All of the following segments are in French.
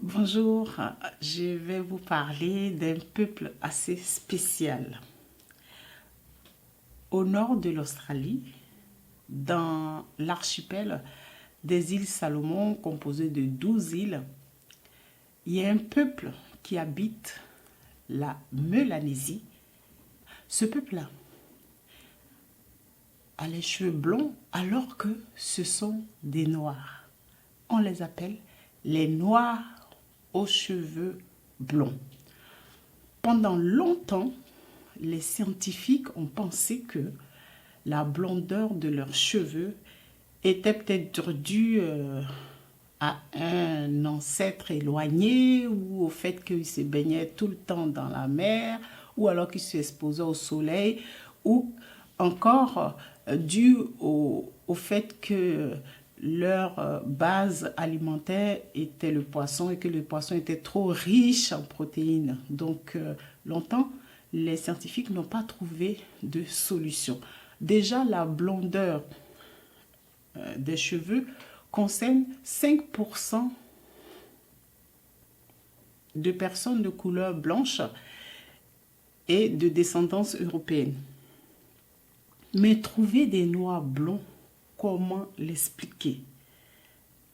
Bonjour, je vais vous parler d'un peuple assez spécial. Au nord de l'Australie, dans l'archipel des îles Salomon, composé de 12 îles, il y a un peuple qui habite la Mélanésie. Ce peuple-là a les cheveux blonds alors que ce sont des Noirs. On les appelle les Noirs aux cheveux blonds. Pendant longtemps, les scientifiques ont pensé que la blondeur de leurs cheveux était peut-être due à un ancêtre éloigné ou au fait qu'ils se baignaient tout le temps dans la mer ou alors qu'ils s'exposaient au soleil ou encore dû au fait que leur base alimentaire était le poisson et que le poisson était trop riche en protéines. Donc, longtemps, les scientifiques n'ont pas trouvé de solution. Déjà, la blondeur des cheveux concerne 5% de personnes de couleur blanche et de descendance européenne. Mais trouver des noirs blonds, comment l'expliquer?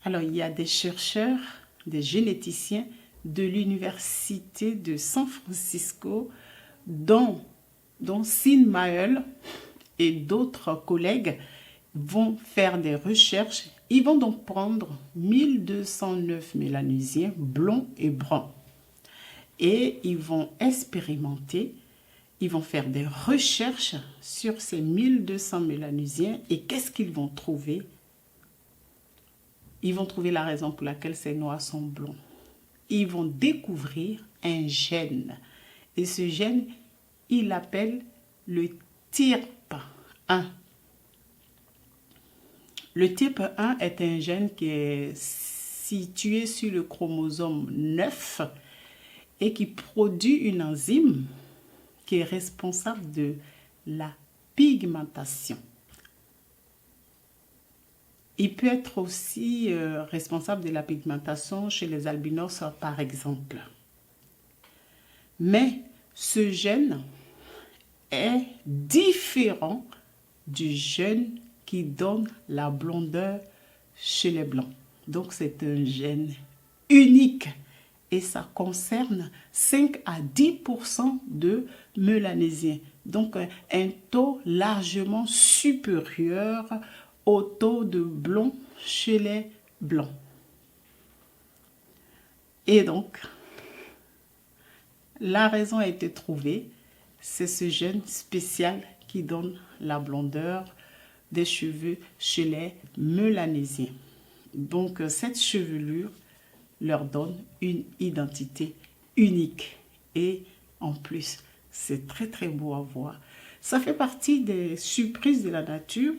Alors, il y a des chercheurs, des généticiens de l'université de San Francisco, dont Sean Mayall et d'autres collègues vont faire des recherches. Ils vont donc prendre 1209 Mélanésiens blonds et bruns. Et ils vont expérimenter, ils vont faire des recherches sur ces 1200 Mélanésiens. Et qu'est-ce qu'ils vont trouver? Ils vont trouver la raison pour laquelle ces noirs sont blonds. Ils vont découvrir un gène. Et ce gène, il l'appelle le TYRP1. Le TYRP1 est un gène qui est situé sur le chromosome 9 et qui produit une enzyme qui est responsable de la pigmentation. Il peut être aussi responsable de la pigmentation chez les albinos, par exemple. Mais ce gène est différent du gène qui donne la blondeur chez les blancs. Donc, c'est un gène unique et ça concerne 5 à 10% de mélanésiens. Donc, un taux largement supérieur au taux de blond chez les blancs. Et donc, la raison a été trouvée, c'est ce gène spécial qui donne la blondeur des cheveux chez les mélanésiens. Donc, cette chevelure leur donne une identité unique. Et en plus, c'est très très beau à voir. Ça fait partie des surprises de la nature.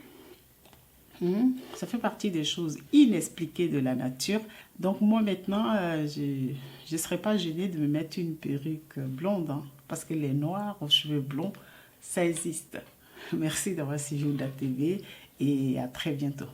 Ça fait partie des choses inexpliquées de la nature. Donc moi maintenant, je ne serais pas gênée de me mettre une perruque blonde, parce que les noirs aux cheveux blonds, ça existe. Merci d'avoir suivi Ouda TV et à très bientôt.